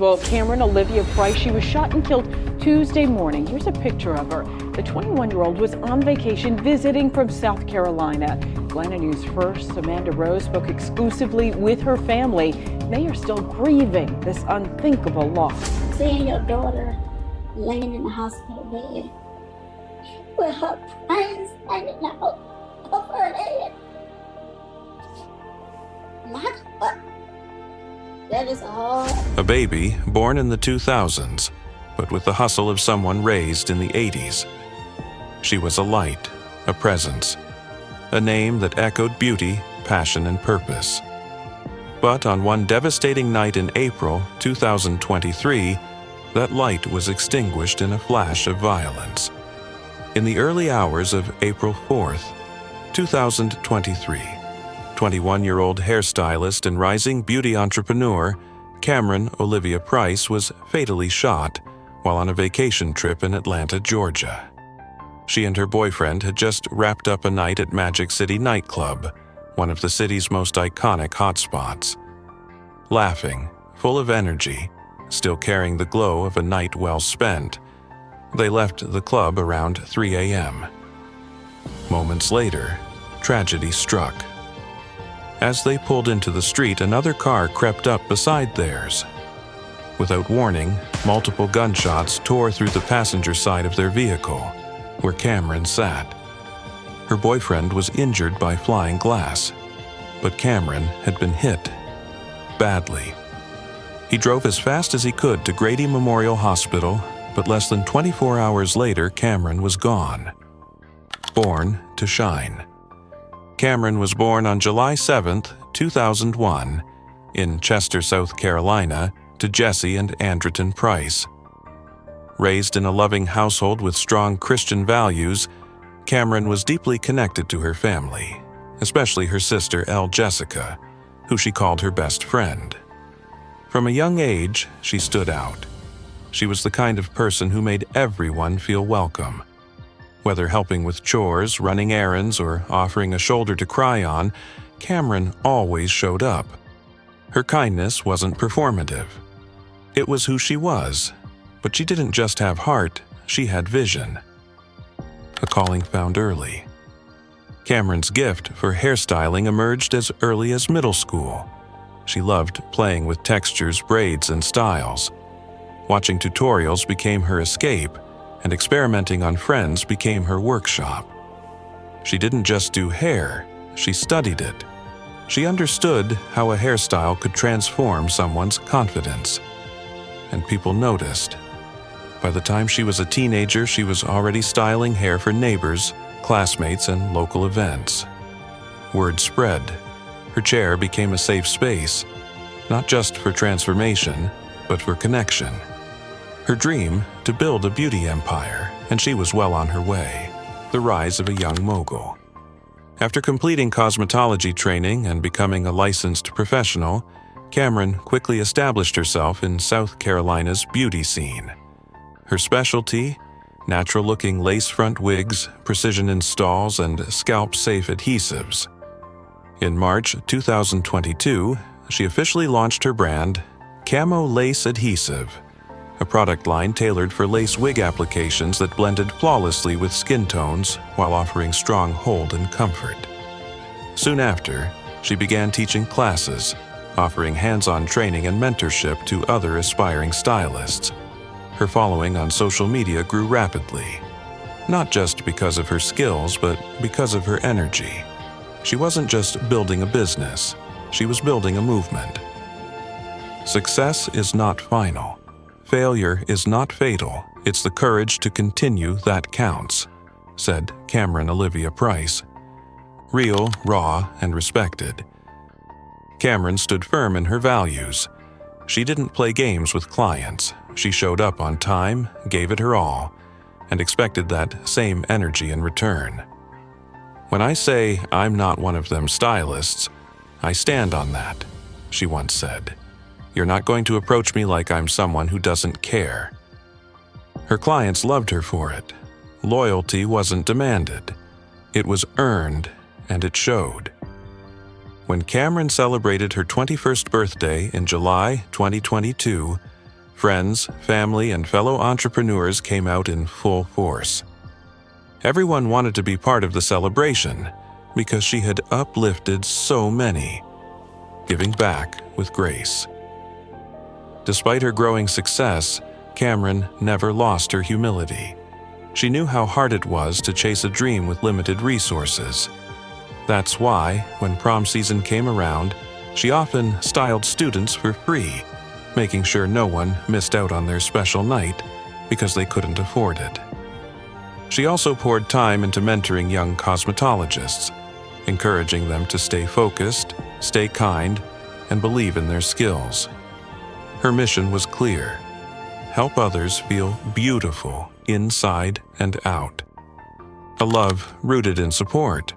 Well, Cameron Olivia Price, she was shot and killed Tuesday morning. Here's a picture of her. The 21-year-old was on vacation visiting from South Carolina. Atlanta News First, Amanda Rose spoke exclusively with her family. They are still grieving this unthinkable loss. Seeing your daughter laying in the hospital bed with her brains hanging out of her head. My God. That is hard. A baby born in the 2000s, but with the hustle of someone raised in the 80s. She was a light, a presence, a name that echoed beauty, passion, and purpose. But on one devastating night in April 2023, that light was extinguished in a flash of violence. In the early hours of April 4th, 2023, 21-year-old hairstylist and rising beauty entrepreneur Cameron Olivia Price was fatally shot while on a vacation trip in Atlanta, Georgia. She and her boyfriend had just wrapped up a night at Magic City nightclub, one of the city's most iconic hotspots. Laughing, full of energy, still carrying the glow of a night well spent, they left the club around 3 a.m. Moments later, tragedy struck. As they pulled into the street, another car crept up beside theirs. Without warning, multiple gunshots tore through the passenger side of their vehicle, where Cameron sat. Her boyfriend was injured by flying glass, but Cameron had been hit badly. He drove as fast as he could to Grady Memorial Hospital, but less than 24 hours later, Cameron was gone. Born to shine. Cameron was born on July 7, 2001, in Chester, South Carolina, to Jesse and Andreton Price. Raised in a loving household with strong Christian values, Cameron was deeply connected to her family, especially her sister, Elle Jessica, who she called her best friend. From a young age, she stood out. She was the kind of person who made everyone feel welcome. Whether helping with chores, running errands, or offering a shoulder to cry on, Cameron always showed up. Her kindness wasn't performative. It was who she was, but she didn't just have heart, she had vision. A calling found early. Cameron's gift for hairstyling emerged as early as middle school. She loved playing with textures, braids, and styles. Watching tutorials became her escape, and experimenting on friends became her workshop. She didn't just do hair, she studied it. She understood how a hairstyle could transform someone's confidence. And people noticed. By the time she was a teenager, she was already styling hair for neighbors, classmates, and local events. Word spread. Her chair became a safe space, not just for transformation, but for connection. Her dream to build a beauty empire, and she was well on her way. The rise of a young mogul. After completing cosmetology training and becoming a licensed professional, Cameron quickly established herself in South Carolina's beauty scene. Her specialty? Natural-looking lace-front wigs, precision installs, and scalp-safe adhesives. In March 2022, she officially launched her brand, Camo Lace Adhesive, a product line tailored for lace wig applications that blended flawlessly with skin tones while offering strong hold and comfort. Soon after, she began teaching classes, offering hands-on training and mentorship to other aspiring stylists. Her following on social media grew rapidly, not just because of her skills, but because of her energy. She wasn't just building a business, she was building a movement. Success is not final. Failure is not fatal. It's the courage to continue that counts, said Cameron Olivia Price. Real, raw, and respected. Cameron stood firm in her values. She didn't play games with clients. She showed up on time, gave it her all, and expected that same energy in return. When I say I'm not one of them stylists, I stand on that, she once said. You're not going to approach me like I'm someone who doesn't care. Her clients loved her for it. Loyalty wasn't demanded. It was earned, and it showed. When Cameron celebrated her 21st birthday in July 2022, Friends, family, and fellow entrepreneurs came out in full force. Everyone wanted to be part of the celebration because she had uplifted so many, giving back with grace. Despite her growing success, Cameron never lost her humility. She knew how hard it was to chase a dream with limited resources. That's why, when prom season came around, she often styled students for free, making sure no one missed out on their special night because they couldn't afford it. She also poured time into mentoring young cosmetologists, encouraging them to stay focused, stay kind, and believe in their skills. Her mission was clear: help others feel beautiful inside and out. A love rooted in support.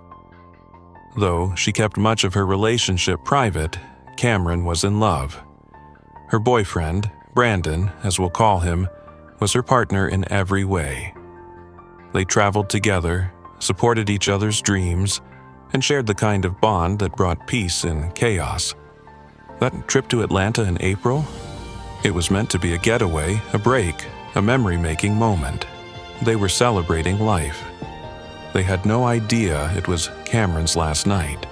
Though she kept much of her relationship private, Cameron was in love. Her boyfriend, Brandon, as we'll call him, was her partner in every way. They traveled together, supported each other's dreams, and shared the kind of bond that brought peace in chaos. That trip to Atlanta in April? It was meant to be a getaway, a break, a memory-making moment. They were celebrating life. They had no idea it was Cameron's last night.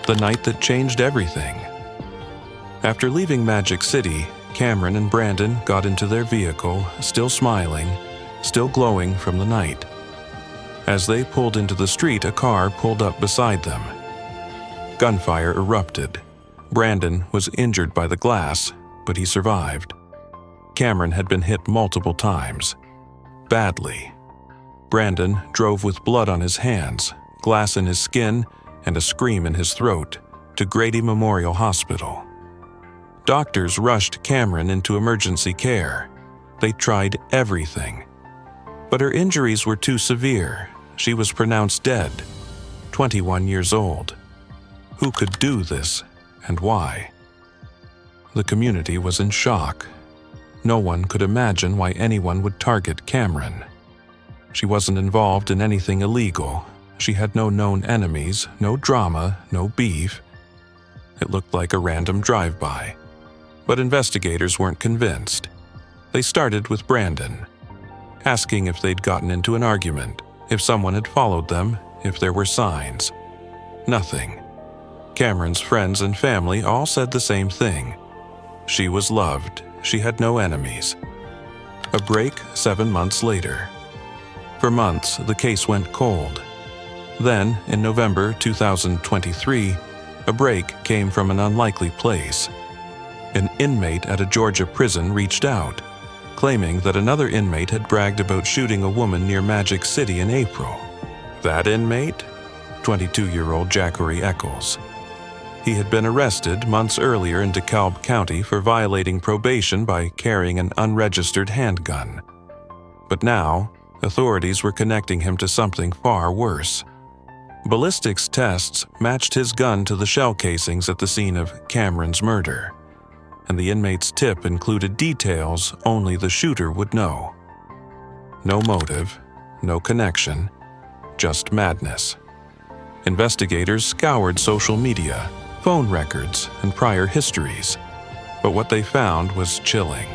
The night that changed everything. After leaving Magic City, Cameron and Brandon got into their vehicle, still smiling, still glowing from the night. As they pulled into the street, a car pulled up beside them. Gunfire erupted. Brandon was injured by the glass, but he survived. Cameron had been hit multiple times. Badly. Brandon drove with blood on his hands, glass in his skin, and a scream in his throat to Grady Memorial Hospital. Doctors rushed Cameron into emergency care. They tried everything. But her injuries were too severe. She was pronounced dead, 21 years old. Who could do this, and why? The community was in shock. No one could imagine why anyone would target Cameron. She wasn't involved in anything illegal. She had no known enemies, no drama, no beef. It looked like a random drive-by. But investigators weren't convinced. They started with Brandon, asking if they'd gotten into an argument, if someone had followed them, if there were signs. Nothing. Cameron's friends and family all said the same thing. She was loved. She had no enemies. A break 7 months later. For months, the case went cold. Then, in November 2023, a break came from an unlikely place. An inmate at a Georgia prison reached out, claiming that another inmate had bragged about shooting a woman near Magic City in April. That inmate? 22-year-old Jackery Eccles. He had been arrested months earlier in DeKalb County for violating probation by carrying an unregistered handgun. But now, authorities were connecting him to something far worse. Ballistics tests matched his gun to the shell casings at the scene of Cameron's murder, and the inmate's tip included details only the shooter would know. No motive, no connection, just madness. Investigators scoured social media, phone records, and prior histories, but what they found was chilling.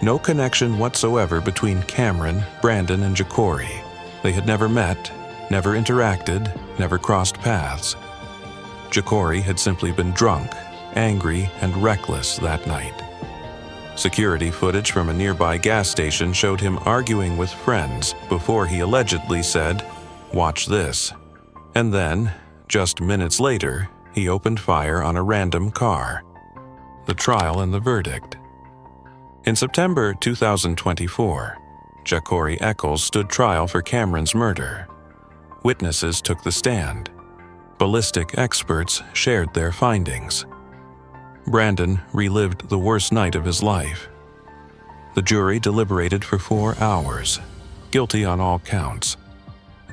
No connection whatsoever between Cameron, Brandon, and Ja'Cory. They had never met, never interacted, never crossed paths. Ja'Cory had simply been drunk, angry, and reckless that night. Security footage from a nearby gas station showed him arguing with friends before he allegedly said, "Watch this." And then, just minutes later, he opened fire on a random car. The trial and the verdict. In September 2024, Ja'Cory Eccles stood trial for Cameron's murder. Witnesses took the stand. Ballistic experts shared their findings. Brandon relived the worst night of his life. The jury deliberated for 4 hours, guilty on all counts.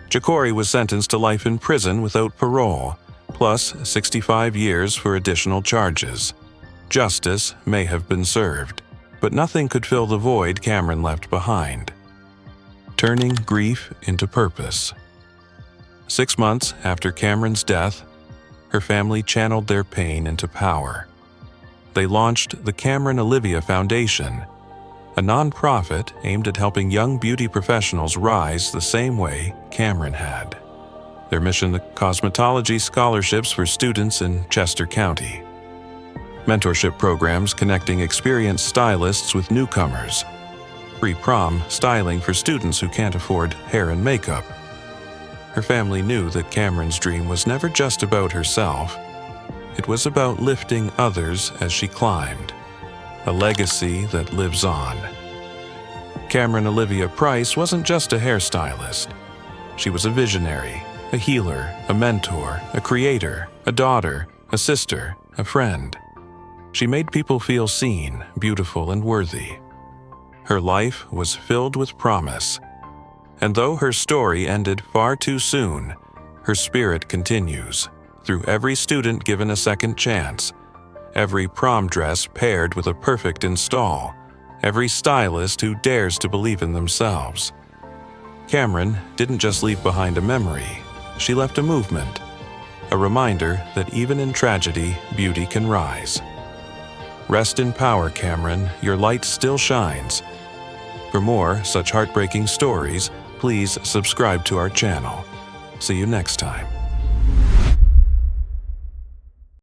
Ja'Cory was sentenced to life in prison without parole, plus 65 years for additional charges. Justice may have been served, but nothing could fill the void Cameron left behind. Turning grief into purpose. 6 months after Cameron's death, her family channeled their pain into power. they launched the Cameron Olivia Foundation, a nonprofit aimed at helping young beauty professionals rise the same way Cameron had. Their mission: cosmetology scholarships for students in Chester County. Mentorship programs connecting experienced stylists with newcomers. Free prom styling for students who can't afford hair and makeup. Her family knew that Cameron's dream was never just about herself. It was about lifting others as she climbed. A legacy that lives on. Cameron Olivia Price wasn't just a hairstylist. She was a visionary, a healer, a mentor, a creator, a daughter, a sister, a friend. She made people feel seen, beautiful, and worthy. Her life was filled with promise. And though her story ended far too soon, her spirit continues, through every student given a second chance, every prom dress paired with a perfect install, every stylist who dares to believe in themselves. Cameron didn't just leave behind a memory, she left a movement, a reminder that even in tragedy, beauty can rise. Rest in power, Cameron, your light still shines. For more such heartbreaking stories, please subscribe to our channel. See you next time.